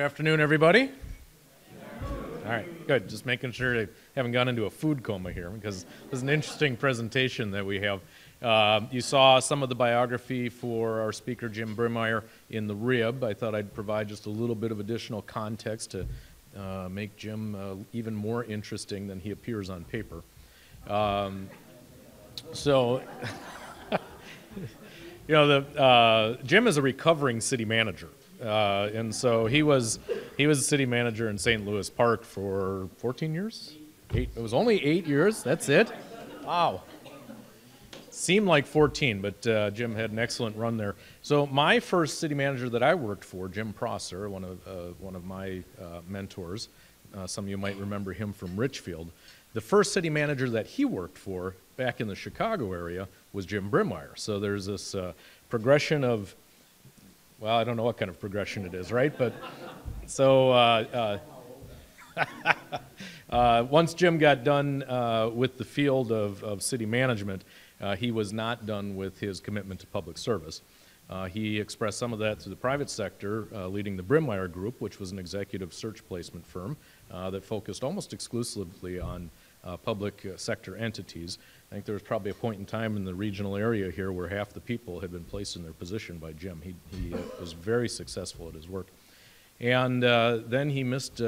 afternoon, everybody. All right, good. Just making sure I haven't gone into a food coma here, because this is an interesting presentation that we have. You saw some of the biography for our speaker, Jim Brimmeier, in the rib. I thought I'd provide just a little bit of additional context to make Jim even more interesting than he appears on paper. You know, Jim is a recovering city manager. And so he was a city manager in St. Louis Park for 14 years? It was only 8 years, that's it? Wow. Seemed like 14, but Jim had an excellent run there. So my first city manager that I worked for, Jim Prosser, one of my mentors, some of you might remember him from Richfield, the first city manager that he worked for back in the Chicago area was Jim Brimmeier. So there's this progression of, well, I don't know what kind of progression it is, right? But so once Jim got done with the field of city management, he was not done with his commitment to public service. He expressed some of that through the private sector, leading the Brimmeier Group, which was an executive search placement firm that focused almost exclusively on public sector entities. I think there was probably a point in time in the regional area here where half the people had been placed in their position by Jim. He was very successful at his work. And then he missed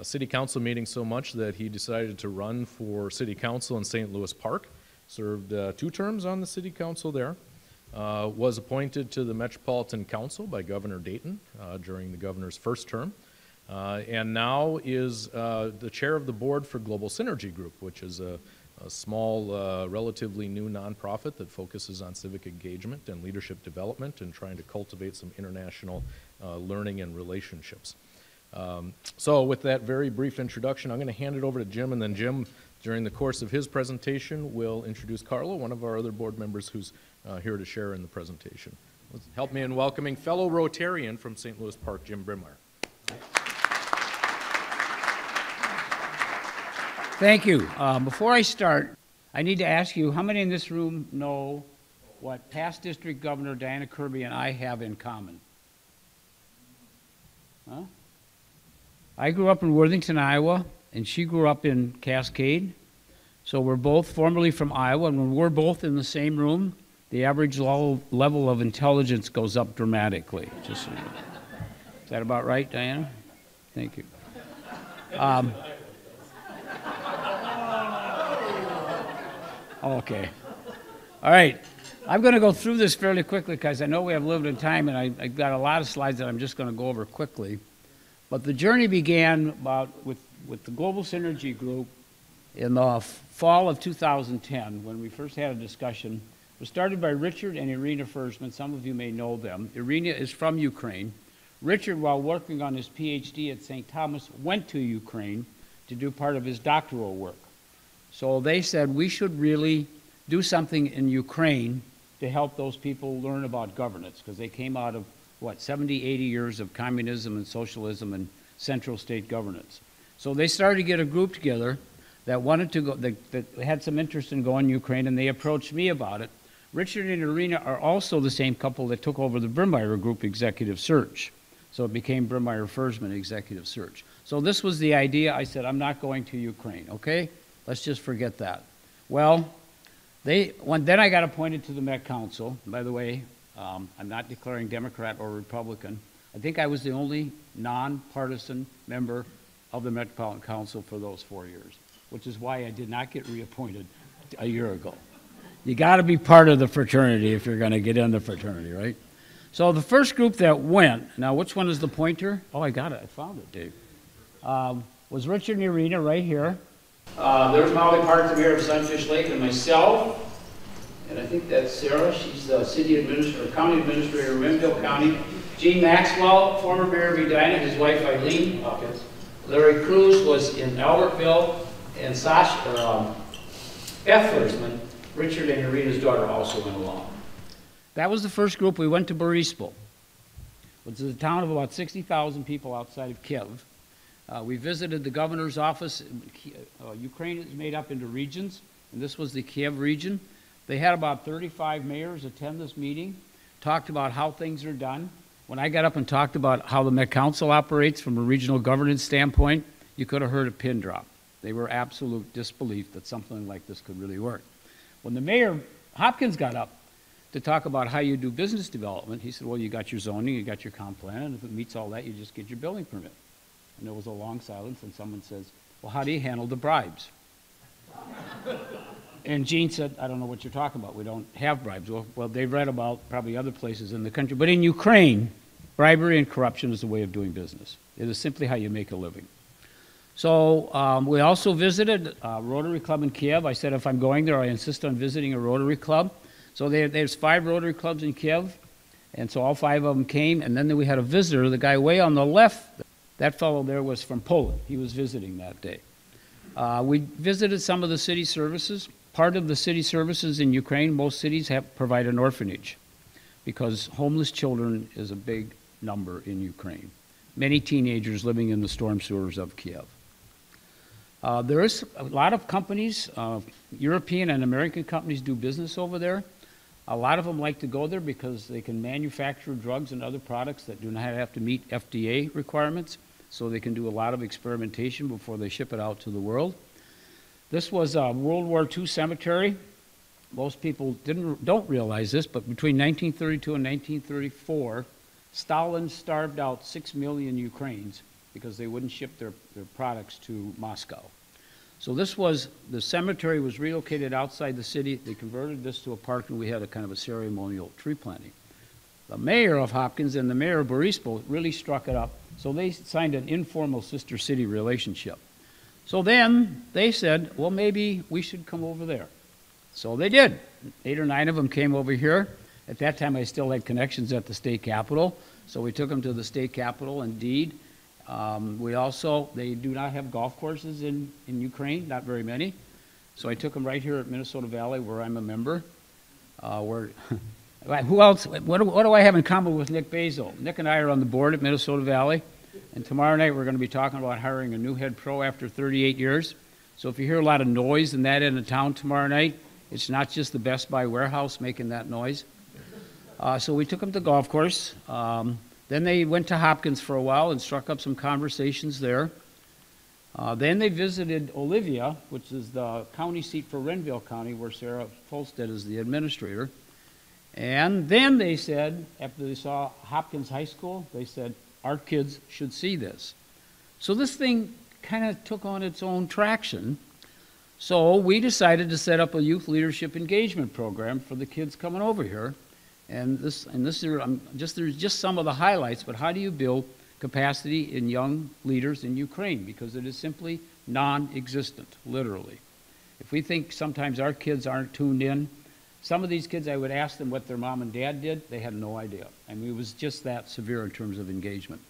city council meeting so much that he decided to run for city council in St. Louis Park, served 2 terms on the city council there, was appointed to the Metropolitan Council by Governor Dayton during the governor's first term, and now is the chair of the board for Global Synergy Group, which is a small, relatively new nonprofit that focuses on civic engagement and leadership development and trying to cultivate some international learning and relationships. So with that very brief introduction, I'm going to hand it over to Jim, and then Jim, during the course of his presentation, will introduce Karla, one of our other board members who's here to share in the presentation. Help me in welcoming fellow Rotarian from St. Louis Park, Jim Brimmeier. Thank you. Before I start, I need to ask you, how many in this room know what past District Governor Diana Kirby and I have in common? Huh? I grew up in Worthington, Iowa, and she grew up in Cascade. So we're both formerly from Iowa, and when we're both in the same room, the average level of intelligence goes up dramatically. Just so you know. Is that about right, Diana? Thank you. Okay. All right. I'm going to go through this fairly quickly because I know we have limited time, and I've got a lot of slides that I'm just going to go over quickly. But the journey began with the Global Synergy Group in the fall of 2010 when we first had a discussion. It was started by Richard and Irina Fersman. Some of you may know them. Irina is from Ukraine. Richard, while working on his PhD at St. Thomas, went to Ukraine to do part of his doctoral work. So they said we should really do something in Ukraine to help those people learn about governance, because they came out of, what, 70, 80 years of communism and socialism and central state governance. So they started to get a group together that wanted to go, that had some interest in going to Ukraine, and they approached me about it. Richard and Irina are also the same couple that took over the Brimmeier Group Executive Search. So it became Brimeyer-Fersman Executive Search. So this was the idea. I said, I'm not going to Ukraine, okay? Let's just forget that. Well, then I got appointed to the Met Council. By the way, I'm not declaring Democrat or Republican. I think I was the only nonpartisan member of the Metropolitan Council for those 4 years, which is why I did not get reappointed a year ago. You got to be part of the fraternity if you're going to get in the fraternity, right? So the first group that went, now which one is the pointer? Oh, I got it. I found it, Dave. Was Richard and Irina right here. There's Molly Park, the mayor of Sunfish Lake, and myself. And I think that's Sarah. She's the city administrator, county administrator of Renville County. Gene Maxwell, former mayor of Edina, his wife Eileen. Larry Cruz was in Albertville, and Sasha, Beth Fersman, Richard and Irina's daughter, also went along. That was the first group. We went to Boryspil, which is a town of about 60,000 people outside of Kiev. We visited the governor's office. Ukraine is made up into regions, and this was the Kiev region. They had about 35 mayors attend this meeting, talked about how things are done. When I got up and talked about how the Met Council operates from a regional governance standpoint, you could have heard a pin drop. They were absolute disbelief that something like this could really work. When the mayor, Hopkins, got up to talk about how you do business development, he said, well, you got your zoning, you got your comp plan, and if it meets all that, you just get your building permit. And there was a long silence, and someone says, well, how do you handle the bribes? And Gene said, I don't know what you're talking about. We don't have bribes. Well, they've read about probably other places in the country. But in Ukraine, bribery and corruption is a way of doing business. It is simply how you make a living. So we also visited a Rotary Club in Kiev. I said if I'm going there, I insist on visiting a Rotary Club. So there's 5 Rotary Clubs in Kiev, and so all 5 of them came. And then we had a visitor, the guy way on the left. That fellow there was from Poland. He was visiting that day. We visited some of the city services. Part of the city services in Ukraine, most cities provide an orphanage because homeless children is a big number in Ukraine. Many teenagers living in the storm sewers of Kiev. There is a lot of companies, European and American companies do business over there. A lot of them like to go there because they can manufacture drugs and other products that do not have to meet FDA requirements, so they can do a lot of experimentation before they ship it out to the world. This was a World War II cemetery. Most people don't realize this, but between 1932 and 1934, Stalin starved out 6 million Ukrainians because they wouldn't ship their products to Moscow. So the cemetery was relocated outside the city. They converted this to a park, and we had a kind of a ceremonial tree planting. The mayor of Hopkins and the mayor of Boryspil really struck it up, so they signed an informal sister city relationship. So then they said, well, maybe we should come over there. So they did. 8 or 9 of them came over here. At that time, I still had connections at the state capitol, so we took them to the state capitol, indeed. They do not have golf courses in Ukraine, not very many. So I took them right here at Minnesota Valley, where I'm a member. Who else? What do I have in common with Nick Basil? Nick and I are on the board at Minnesota Valley. And tomorrow night, we're going to be talking about hiring a new head pro after 38 years. So if you hear a lot of noise in that end of town tomorrow night, it's not just the Best Buy warehouse making that noise. So we took them to the golf course. Then they went to Hopkins for a while and struck up some conversations there. Then they visited Olivia, which is the county seat for Renville County, where Sarah Folstead is the administrator. And then they said, after they saw Hopkins High School, they said, our kids should see this. So this thing kind of took on its own traction. So we decided to set up a youth leadership engagement program for the kids coming over here. And this there's just some of the highlights, but how do you build capacity in young leaders in Ukraine? Because it is simply non-existent, literally. If we think sometimes our kids aren't tuned in, some of these kids, I would ask them what their mom and dad did. They had no idea. I mean, it was just that severe in terms of engagement.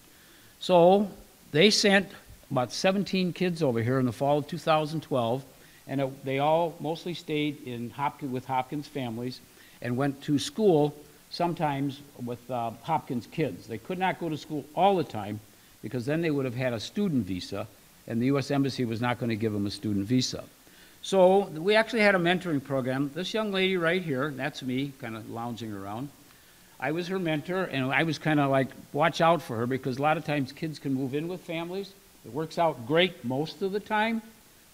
So they sent about 17 kids over here in the fall of 2012, and they all mostly stayed with Hopkins families and went to school sometimes with Hopkins kids. They could not go to school all the time because then they would have had a student visa, and the U.S. Embassy was not going to give them a student visa. So we actually had a mentoring program. This young lady right here, that's me, kind of lounging around. I was her mentor, and I was kind of like, watch out for her, because a lot of times kids can move in with families. It works out great most of the time,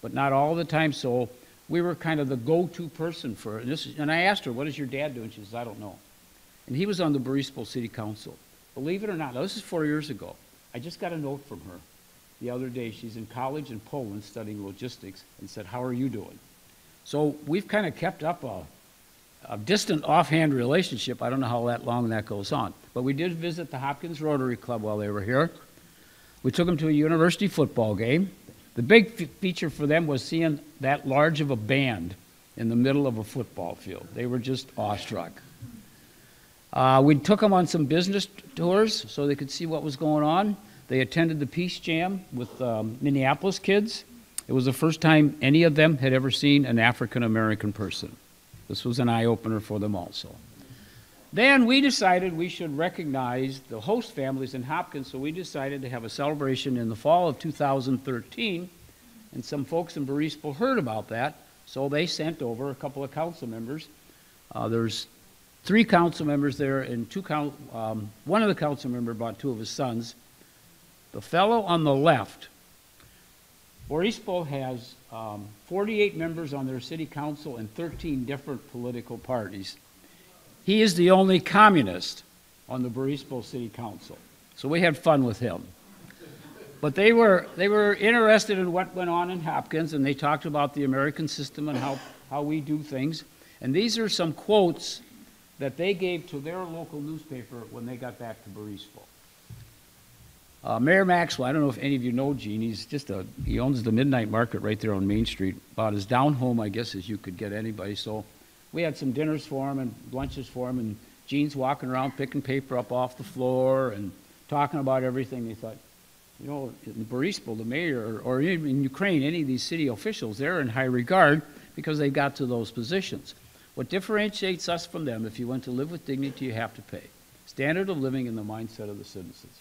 but not all the time. So we were kind of the go-to person for her. And I asked her, what does your dad do? And she says, I don't know. And he was on the Boryspil City Council. Believe it or not, now this is 4 years ago. I just got a note from her the other day. She's in college in Poland studying logistics, and said, how are you doing? So we've kind of kept up a distant offhand relationship. I don't know how long that goes on. But we did visit the Hopkins Rotary Club while they were here. We took them to a university football game. The big feature for them was seeing that large of a band in the middle of a football field. They were just awestruck. We took them on some business tours so they could see what was going on. They attended the Peace Jam with Minneapolis kids. It was the first time any of them had ever seen an African-American person. This was an eye-opener for them also. Then we decided we should recognize the host families in Hopkins, so we decided to have a celebration in the fall of 2013, and some folks in Boryspil heard about that, so they sent over a couple of council members. There's 3 council members there, and one of the council members brought 2 of his sons. The fellow on the left, Boryspil has 48 members on their city council and 13 different political parties. He is the only communist on the Boryspil City Council. So we had fun with him. But they were interested in what went on in Hopkins, and they talked about the American system and how we do things. And these are some quotes that they gave to their local newspaper when they got back to Boryspil. Mayor Maxwell, I don't know if any of you know Gene, he owns the Midnight Market right there on Main Street, about as down home, I guess, as you could get anybody. So we had some dinners for him and lunches for him, and Gene's walking around picking paper up off the floor and talking about everything. They thought, you know, in Boryspil, the mayor, or in Ukraine, any of these city officials, they're in high regard because they got to those positions. What differentiates us from them, if you want to live with dignity, you have to pay. Standard of living in the mindset of the citizens.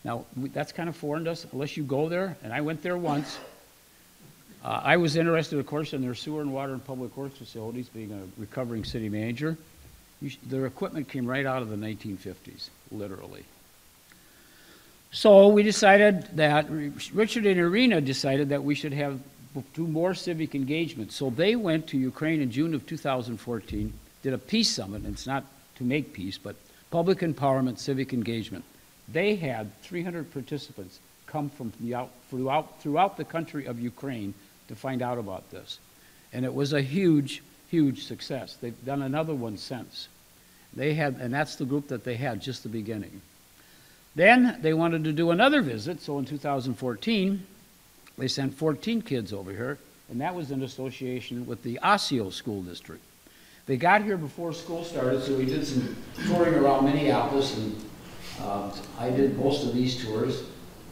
Now, that's kind of foreign to us, unless you go there, and I went there once. I was interested, of course, in their sewer and water and public works facilities, being a recovering city manager. Their equipment came right out of the 1950s, literally. So we decided that, Richard and Irina decided that we should do more civic engagement. So they went to Ukraine in June of 2014, did a peace summit, and it's not to make peace, but public empowerment, civic engagement. They had 300 participants come from throughout the country of Ukraine to find out about this. And it was a huge, huge success. They've done another one since. And that's the group that they had, just the beginning. Then they wanted to do another visit, so in 2014, they sent 14 kids over here, and that was in association with the Osseo School District. They got here before school started, so we did some touring around Minneapolis, and I did most of these tours.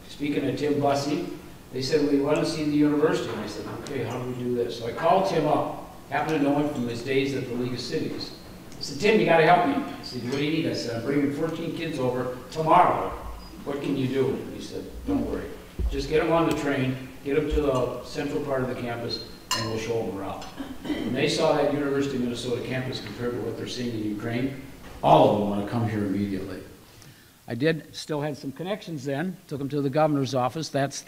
Speaking of Tim Bussey, they said, we want to see the university. And I said, okay, how do we do this? So I called Tim up, happened to know him from his days at the League of Cities. I said, Tim, you got to help me. I said, what do you need? I said, I'm bringing 14 kids over tomorrow. What can you do? He said, don't worry. Just get them on the train, get them to the central part of the campus, and we'll show them around. When they saw that University of Minnesota campus compared to what they're seeing in Ukraine, all of them want to come here immediately. I still had some connections then, took them to the governor's office. That's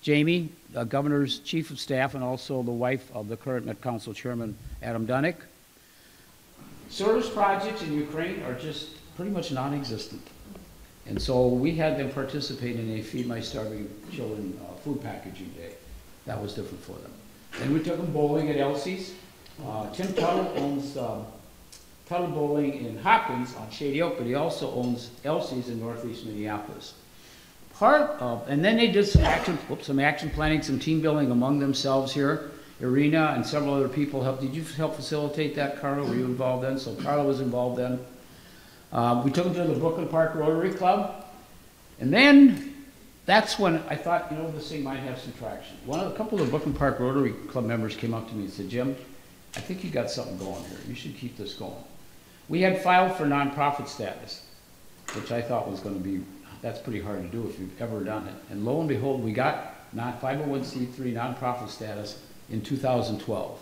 Jamie, the governor's chief of staff, and also the wife of the current Met Council chairman, Adam Donisch. Service projects in Ukraine are just pretty much non-existent. And so we had them participate in a Feed My Starving Children food packaging day. That was different for them. Then we took them bowling at Elsie's. Tim Tuttle owns Tuttle Bowling in Hopkins on Shady Oak, but he also owns Elsie's in northeast Minneapolis. And then they did some action planning, some team building among themselves here. Irina and several other people helped. Did you help facilitate that, Karla? Were you involved then? So Karla was involved then. We took them to the Brooklyn Park Rotary Club. And then that's when I thought, you know, this thing might have some traction. A couple of the Brooklyn Park Rotary Club members came up to me and said, Jim, I think you got something going here. You should keep this going. We had filed for nonprofit status, which I thought was going to be, that's pretty hard to do if you've ever done it. And lo and behold, we got 501c3 nonprofit status in 2012.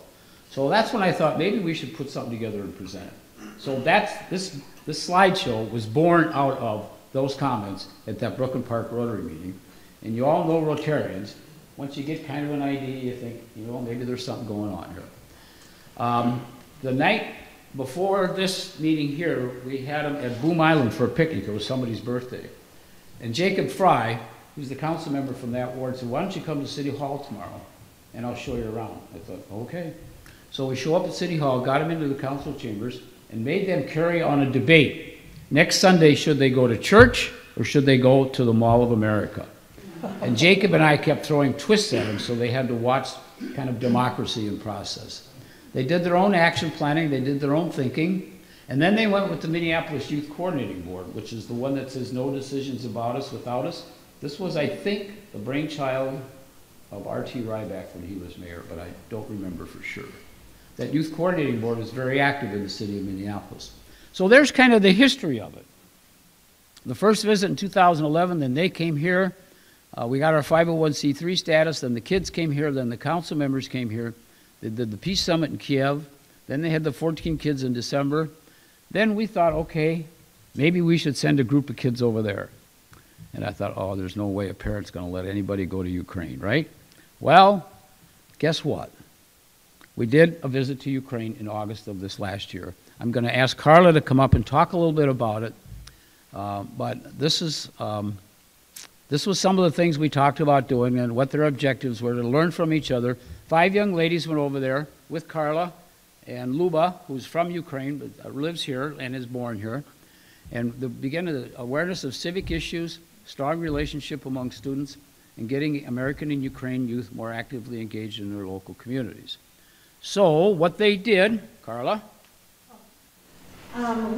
So that's when I thought maybe we should put something together and present it. So this slideshow was born out of those comments at that Brooklyn Park Rotary meeting. And you all know Rotarians. Once you get kind of an idea, you think, you know, maybe there's something going on here. The night before this meeting here, we had them at Boom Island for a picnic. It was somebody's birthday. And Jacob Fry, who's the council member from that ward, said, why don't you come to City Hall tomorrow and I'll show you around. I thought, okay. So we show up at City Hall, got them into the council chambers, and made them carry on a debate. Next Sunday, should they go to church or should they go to the Mall of America? And Jacob and I kept throwing twists at them, so they had to watch kind of democracy in process. They did their own action planning, they did their own thinking, and then they went with the Minneapolis Youth Coordinating Board, which is the one that says no decisions about us without us. This was, I think, the brainchild of R.T. Ryback when he was mayor, but I don't remember for sure. That Youth Coordinating Board is very active in the city of Minneapolis. So there's kind of the history of it. The first visit in 2011, then they came here. We got our 501c3 status, then the kids came here, then the council members came here. They did the Peace Summit in Kiev. Then they had the 14 kids in December. Then we thought, okay, maybe we should send a group of kids over there. And I thought, oh, there's no way a parent's going to let anybody go to Ukraine, right? Well, guess what? We did a visit to Ukraine in August of this last year. I'm going to ask Karla to come up and talk a little bit about it. But this was some of the things we talked about doing and what their objectives were, to learn from each other. 5 young ladies went over there with Karla and Luba, who's from Ukraine but lives here and is born here. And the beginning of the awareness of civic issues, strong relationship among students, and getting American and Ukraine youth more actively engaged in their local communities. So what they did, Karla?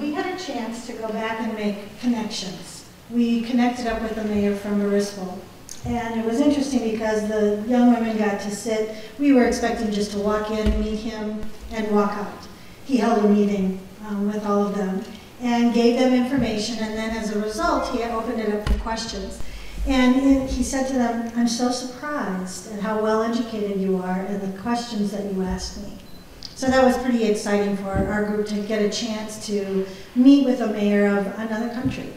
We had a chance to go back and make connections. We connected up with the mayor from Boryspil. And it was interesting because the young women got to sit. We were expecting just to walk in, meet him, and walk out. He held a meeting with all of them and gave them information, and then as a result, he opened it up for questions. And he said to them, I'm so surprised at how well educated you are and the questions that you asked me. So that was pretty exciting for our group to get a chance to meet with a mayor of another country.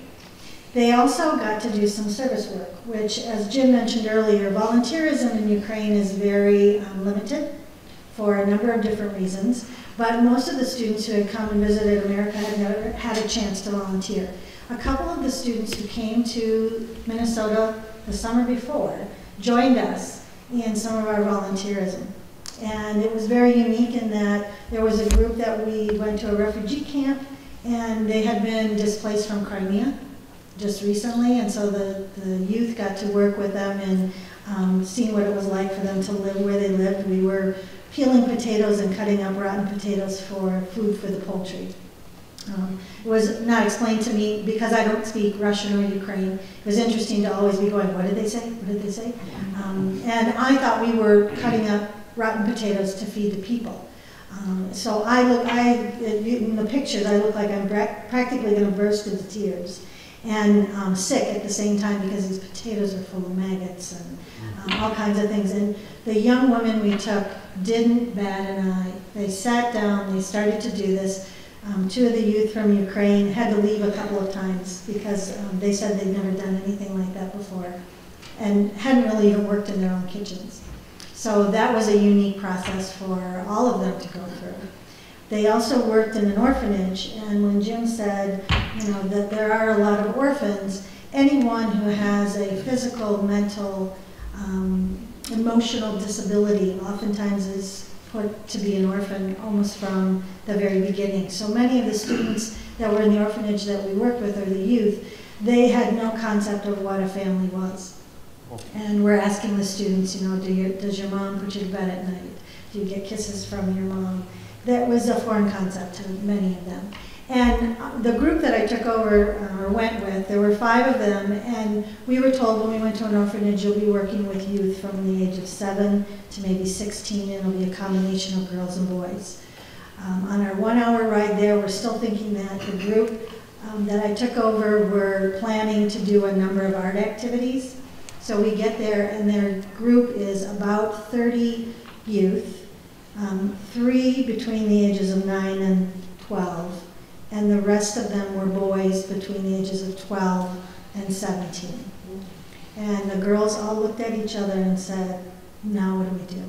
They also got to do some service work, which, as Jim mentioned earlier, volunteerism in Ukraine is very limited for a number of different reasons. But most of the students who had come and visited America had never had a chance to volunteer. A couple of the students who came to Minnesota the summer before joined us in some of our volunteerism. And it was very unique in that there was a group that we went to a refugee camp, and they had been displaced from Crimea just recently, and so the youth got to work with them and seeing what it was like for them to live where they lived. We were peeling potatoes and cutting up rotten potatoes for food for the poultry. It was not explained to me because I don't speak Russian or Ukraine. It was interesting to always be going, what did they say? What did they say? And I thought we were cutting up rotten potatoes to feed the people. So in the pictures, I look like I'm practically going to burst into tears and sick at the same time because these potatoes are full of maggots and all kinds of things. And the young women we took didn't bat an eye. They sat down, they started to do this. 2 of the youth from Ukraine had to leave a couple of times because they said they'd never done anything like that before and hadn't really even worked in their own kitchens. So that was a unique process for all of them to go through. They also worked in an orphanage, and when Jim said, that there are a lot of orphans, anyone who has a physical, mental, emotional disability oftentimes is put to be an orphan almost from the very beginning. So many of the students that were in the orphanage that we worked with, or the youth, they had no concept of what a family was. And we're asking the students, does your mom put you to bed at night? Do you get kisses from your mom? That was a foreign concept to many of them. And the group that I took over or went with, there were 5 of them, and we were told when we went to an orphanage, you'll be working with youth from the age of 7 to maybe 16, and it'll be a combination of girls and boys. On our 1-hour ride there, we're still thinking that the group that I took over were planning to do a number of art activities. So we get there, and their group is about 30 youth, 3 between the ages of 9 and 12, and the rest of them were boys between the ages of 12 and 17. And the girls all looked at each other and said, now what do we do?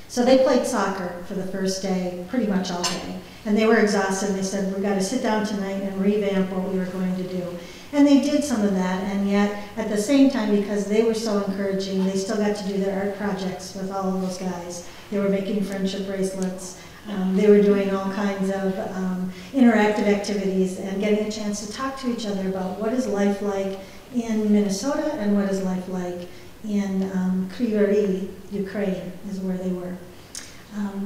So they played soccer for the first day, pretty much all day. And they were exhausted. They said, we've got to sit down tonight and revamp what we were going to do. And they did some of that, and yet at the same time, because they were so encouraging, they still got to do their art projects with all of those guys. They were making friendship bracelets. They were doing all kinds of interactive activities and getting a chance to talk to each other about what is life like in Minnesota and what is life like in Kiev, Ukraine, is where they were.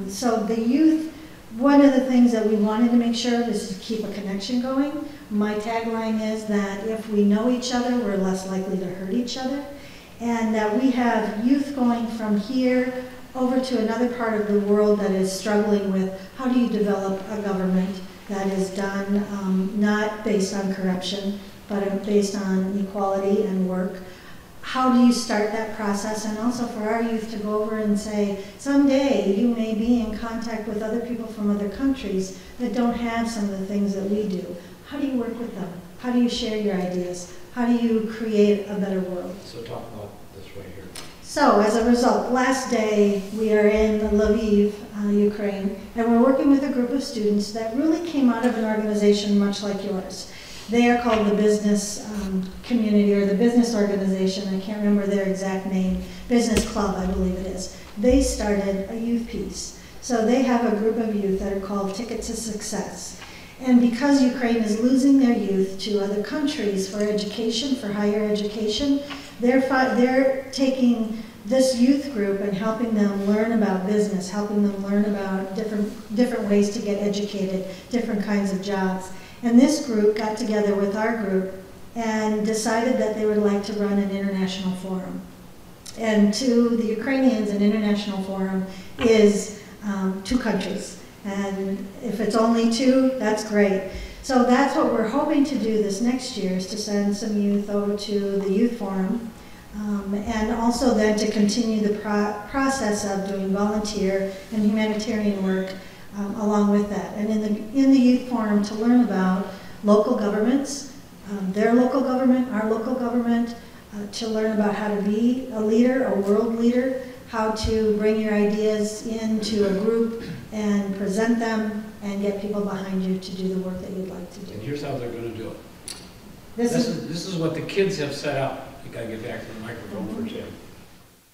So the youth, one of the things that we wanted to make sure of is to keep a connection going. My tagline is that if we know each other, we're less likely to hurt each other, and that we have youth going from here over to another part of the world that is struggling with how do you develop a government that is done not based on corruption, but based on equality and work. how do you start that process, and also for our youth to go over and say, someday you may be in contact with other people from other countries that don't have some of the things that we do. How do you work with them? How do you share your ideas? How do you create a better world? So talk about this right here. So as a result, last day we are in Lviv, Ukraine, and we're working with a group of students that really came out of an organization much like yours. They are called the Business Community, or the Business Organization. I can't remember their exact name. Business Club, I believe it is. They started a youth piece. So they have a group of youth that are called Ticket to Success. And because Ukraine is losing their youth to other countries for education, for higher education, they're taking this youth group and helping them learn about business, helping them learn about different ways to get educated, different kinds of jobs. And this group got together with our group and decided that they would like to run an international forum. And to the Ukrainians, an international forum is 2 countries. And if it's only 2, that's great. So that's what we're hoping to do this next year, is to send some youth over to the youth forum. And also then to continue the process of doing volunteer and humanitarian work along with that. And in the youth forum to learn about local governments, their local government, our local government, to learn about how to be a leader, a world leader, how to bring your ideas into a group and present them and get people behind you to do the work that you'd like to do. And here's how they're going to do it. This This is what the kids have set up. You got to get back to the microphone for Jim.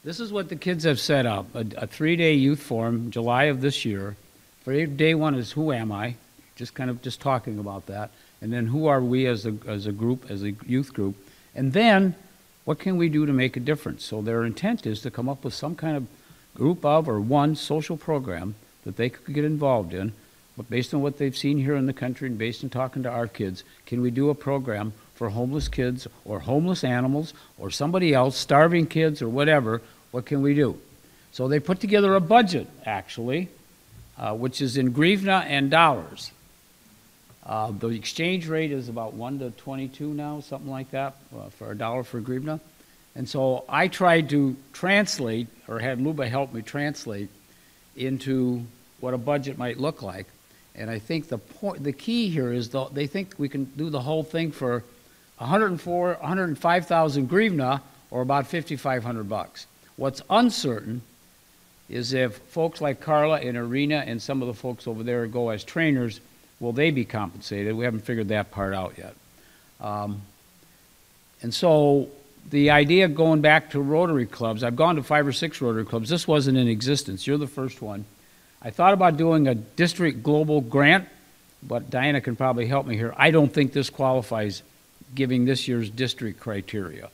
This is what the kids have set up, a 3-day youth forum, July of this year. For day 1 is who am I, just talking about that, and then who are we as a group, as a youth group, and then what can we do to make a difference? So their intent is to come up with some kind of group of or one social program that they could get involved in, but based on what they've seen here in the country and based on talking to our kids, can we do a program for homeless kids or homeless animals or somebody else, starving kids or whatever? What can we do? So they put together a budget, actually, which is in hryvnia and dollars. The exchange rate is about 1 to 22 now, something like that, for $1 for hryvnia. And so I tried to translate, or had Luba help me translate, into what a budget might look like. And I think the key here is they think we can do the whole thing for 105,000 hryvnia, or about $5,500. What's uncertain is if folks like Karla and Irina and some of the folks over there go as trainers, will they be compensated? We haven't figured that part out yet. And so the idea of going back to Rotary clubs, I've gone to 5 or 6 Rotary clubs. This wasn't in existence. You're the first one. I thought about doing a district global grant, but Diana can probably help me here. I don't think this qualifies, giving this year's district criteria.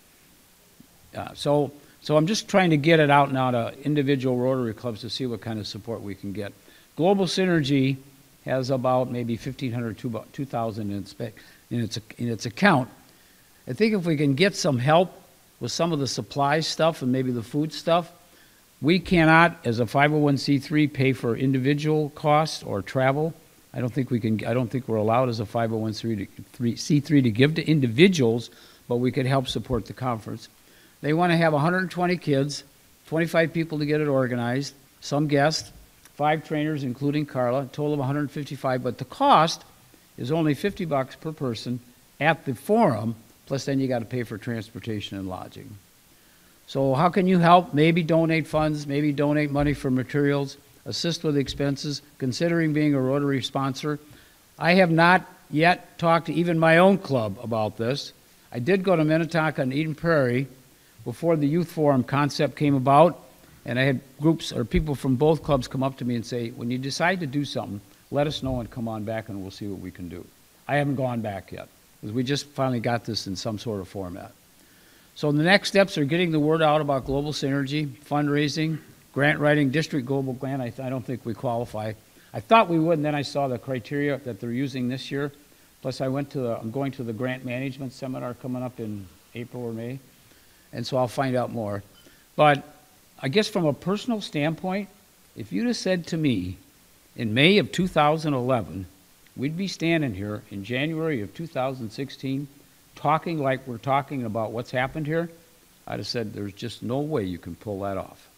So I'm just trying to get it out now to individual Rotary clubs to see what kind of support we can get. Global Synergy has about maybe 1,500 to about 2,000 in its account. I think if we can get some help with some of the supply stuff and maybe the food stuff, we cannot, as a 501c3, pay for individual costs or travel. I don't think we're allowed as a 501c3 to give to individuals, but we could help support the conference. They want to have 120 kids, 25 people to get it organized, some guests, 5 trainers, including Karla, a total of 155, but the cost is only $50 per person at the forum, plus then you got to pay for transportation and lodging. So how can you help? Maybe donate funds, maybe donate money for materials, assist with expenses, considering being a Rotary sponsor. I have not yet talked to even my own club about this. I did go to Minnetonka and Eden Prairie before the youth forum concept came about, and I had groups or people from both clubs come up to me and say, when you decide to do something, let us know and come on back and we'll see what we can do. I haven't gone back yet, because we just finally got this in some sort of format. So the next steps are getting the word out about Global Synergy, fundraising, grant writing, district global grant. I don't think we qualify. I thought we would, and then I saw the criteria that they're using this year. Plus I'm going to the grant management seminar coming up in April or May, and so I'll find out more. But I guess from a personal standpoint, if you'd have said to me in May of 2011, we'd be standing here in January of 2016 talking like we're talking about what's happened here, I'd have said, there's just no way you can pull that off.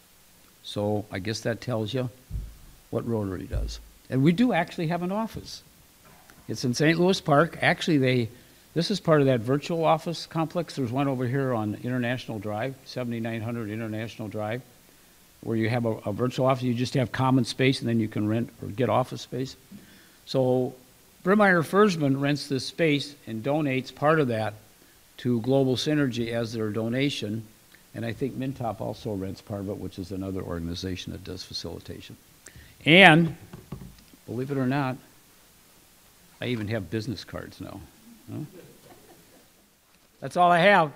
So I guess that tells you what Rotary does. And we do actually have an office. It's in St. Louis Park. Actually, this is part of that virtual office complex. There's one over here on International Drive, 7900 International Drive, where you have a virtual office. You just have common space, and then you can rent or get office space. So Brimmeier Fersman rents this space and donates part of that to Global Synergy as their donation. And I think Mintop also rents part of it, which is another organization that does facilitation. And, believe it or not, I even have business cards now. Huh? That's all I have.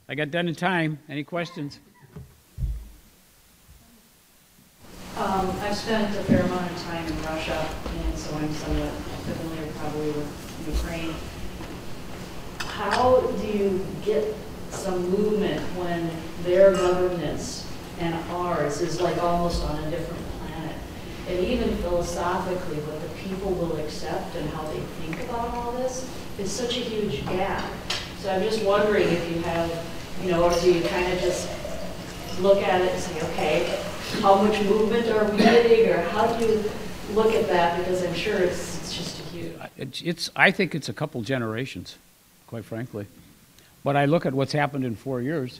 I got done in time. Any questions? I've spent a fair amount of time in Russia, and so I'm somewhat familiar probably with Ukraine. How do you get some movement when their governance and ours is like almost on a different planet? And even philosophically, what the people will accept and how they think about all this is such a huge gap. So I'm just wondering if you have, or do you kind of just look at it and say, okay, how much movement are we getting, or how do you look at that? Because I'm sure it's just a huge. I think it's a couple generations, quite frankly. But I look at what's happened in 4 years,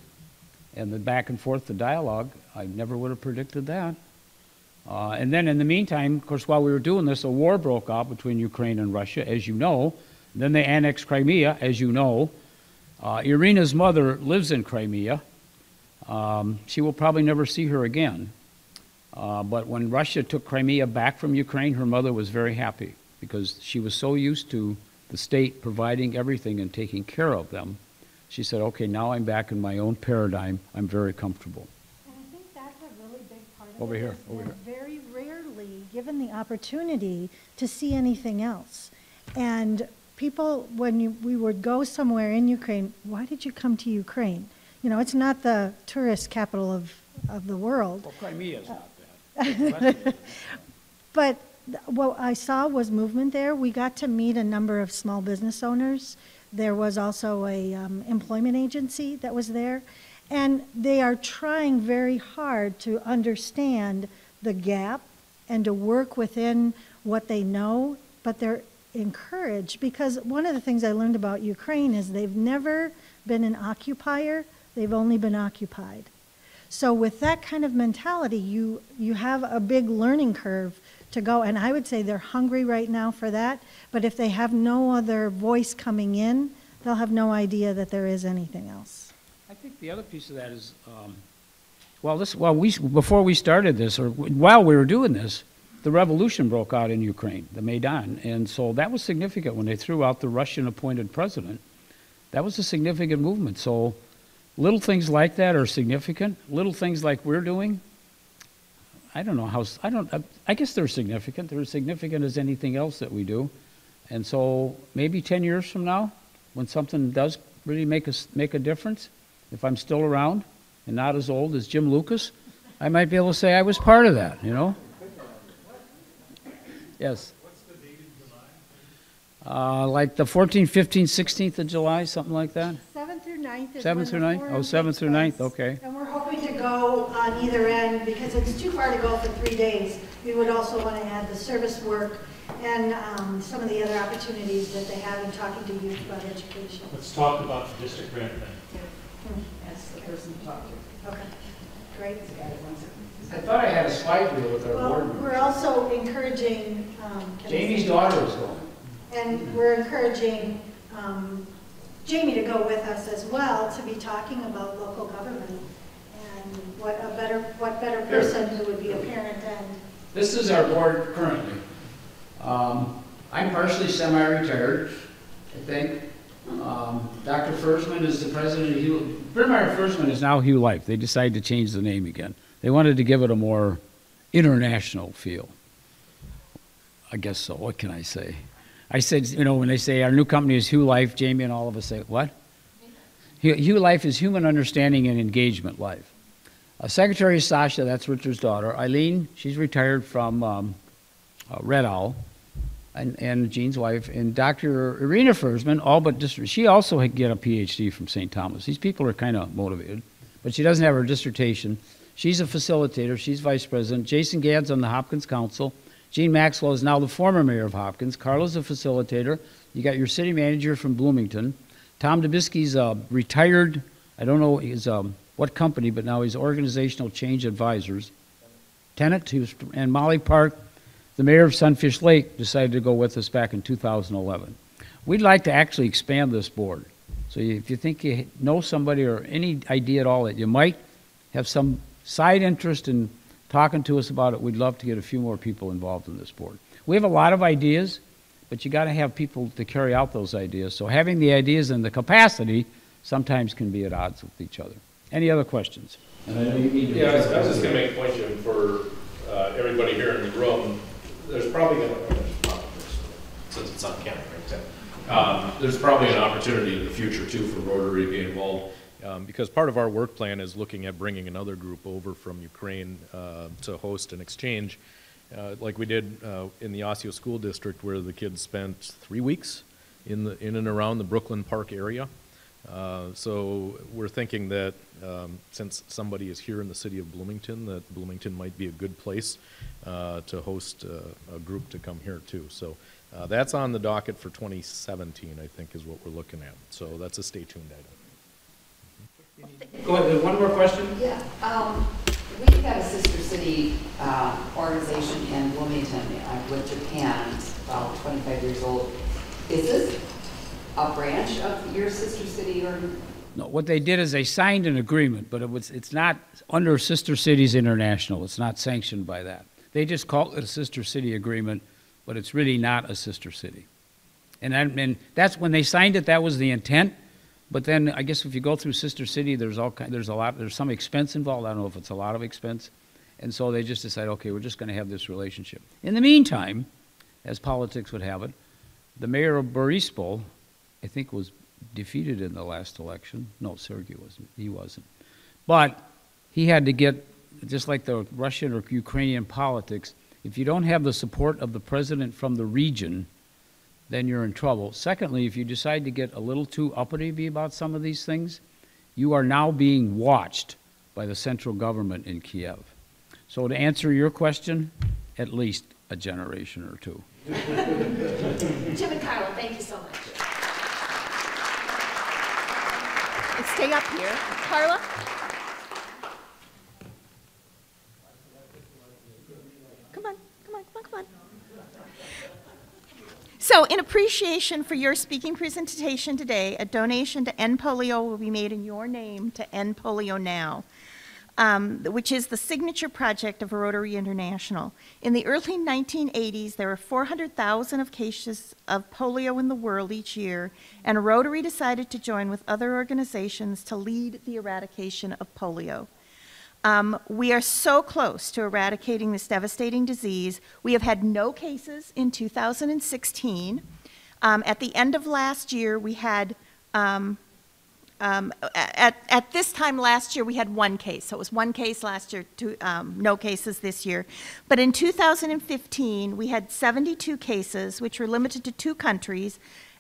and the back and forth, the dialogue, I never would have predicted that. And then in the meantime, of course, while we were doing this, a war broke out between Ukraine and Russia, as you know. Then they annexed Crimea, as you know. Irina's mother lives in Crimea. She will probably never see her again. But when Russia took Crimea back from Ukraine, her mother was very happy because she was so used to the state providing everything and taking care of them. She said, okay, now I'm back in my own paradigm. I'm very comfortable. And I think that's a really big part of Over it. here, is over they're here. very rarely given the opportunity to see anything else. And people, when we would go somewhere in Ukraine, why did you come to Ukraine? It's not the tourist capital of the world. Well, Crimea is not bad. But what I saw was movement there. We got to meet a number of small business owners. There was also a employment agency that was there. And they are trying very hard to understand the gap and to work within what they know, but they're encouraged because one of the things I learned about Ukraine is they've never been an occupier, they've only been occupied. So with that kind of mentality, you have a big learning curve to go, and I would say they're hungry right now for that, but if they have no other voice coming in, they'll have no idea that there is anything else. I think the other piece of that is, before we started this, or while we were doing this, the revolution broke out in Ukraine, the Maidan, and so that was significant when they threw out the Russian-appointed president. That was a significant movement. So little things like that are significant. Little things like we're doing, I don't know how. I guess they're significant. They're as significant as anything else that we do. And so maybe 10 years from now, when something does really make a difference, if I'm still around and not as old as Jim Lucas, I might be able to say I was part of that. Yes. What's the date in July? Like the 14th, 15th, 16th of July, something like that. 7th through 9th is 7th through 9th? Oh, 7th through 9th, okay. And we're hoping to go on either end because it's too far to go for 3 days. We would also want to add the service work and some of the other opportunities that they have in talking to youth about education. Let's talk about the district grant then. That's the person to talk to. Okay, great. I thought I had a slide reel with our Well, board members. we're also encouraging. Jamie's daughter is going. And we're encouraging Jamie to go with us as well to be talking about local government and what better person who would be a parent and. This is our board currently. I'm partially semi-retired, I think. Dr. Fersman is the president of Hugh. Brimeyer Fersman is now Hugh Life. They decided to change the name again. They wanted to give it a more international feel. I guess so. What can I say? I said, when they say our new company is Hugh Life, Jamie and all of us say, what? Hugh Life is Human Understanding and Engagement Life. Secretary Sasha, that's Richard's daughter. Eileen, she's retired from Red Owl. and Jean's wife, and Dr. Irina Fersman, all but she also had get a PhD from St. Thomas. These people are kind of motivated, but she doesn't have her dissertation. She's a facilitator. She's vice president. Jason Gadd's on the Hopkins Council. Jean Maxwell is now the former mayor of Hopkins. Karla's a facilitator. You got your city manager from Bloomington. Tom Dubisky's retired, I don't know his, what company, but now he's Organizational Change Advisors. Tenant, and Molly Park, the mayor of Sunfish Lake, decided to go with us back in 2011. We'd like to actually expand this board. So if you think you know somebody or any idea at all that you might have some side interest in talking to us about it, we'd love to get a few more people involved in this board. We have a lot of ideas, but you got to have people to carry out those ideas. So having the ideas and the capacity sometimes can be at odds with each other. Any other questions? And I know you need to yeah, I was just going to make a point, Jim, for everybody here in the room. There's probably going to, since it's on camera, right? There's probably an opportunity in the future, too, for Rotary to be involved. Because part of our work plan is looking at bringing another group over from Ukraine to host an exchange, like we did in the Osseo School District, where the kids spent 3 weeks in and around the Brooklyn Park area. So we're thinking that since somebody is here in the city of Bloomington, that Bloomington might be a good place to host a group to come here too. So that's on the docket for 2017, I think, is what we're looking at. So that's a stay tuned item. Go ahead, one more question? Yeah, we've got a sister city organization in Bloomington with Japan. It's about 25 years old. Is this a branch of your sister city or? No, what they did is they signed an agreement, but it's not under Sister Cities International. It's not sanctioned by that. They just call it a sister city agreement, but it's really not a sister city. And that's when they signed it, that was the intent. But then I guess if you go through Sister City, there's some expense involved. I don't know if it's a lot of expense. And so they just decided, okay, we're just going to have this relationship. In the meantime, as politics would have it, the mayor of Boryspil, I think, was defeated in the last election. No, Sergei wasn't. He wasn't. But he had to get, just like the Russian or Ukrainian politics, if you don't have the support of the president from the region, then you're in trouble. Secondly, if you decide to get a little too uppity about some of these things, you are now being watched by the central government in Kiev. So to answer your question, at least a generation or two. Jim and Karla, thank you so much. And stay up here. Karla? Come on, come on, come on, come on. So in appreciation for your speaking presentation today, a donation to End Polio will be made in your name to End Polio Now, which is the signature project of Rotary International. In the early 1980s, there were 400,000 of cases of polio in the world each year, and Rotary decided to join with other organizations to lead the eradication of polio. We are so close to eradicating this devastating disease. We have had no cases in 2016. At the end of last year, we had, at this time last year, we had one case. So it was one case last year, no cases this year. But in 2015, we had 72 cases, which were limited to 2 countries.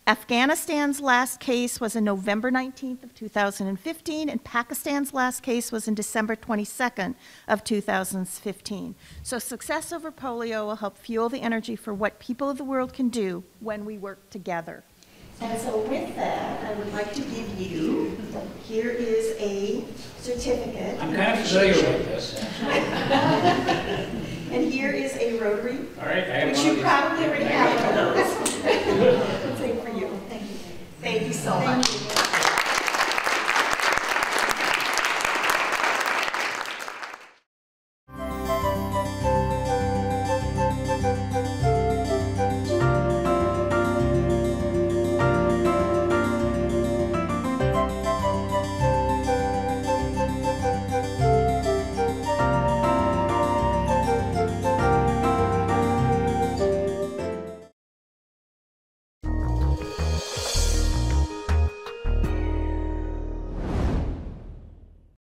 Afghanistan's last case was on November 19th of 2015, and Pakistan's last case was on December 22nd of 2015. So success over polio will help fuel the energy for what people of the world can do when we work together. And so with that, I would like to give you, here is a certificate. I'm kind of familiar with this. And here is a Rotary, All right, I have which one you of these. probably already have. Same for you. Thank you. Thank you so much.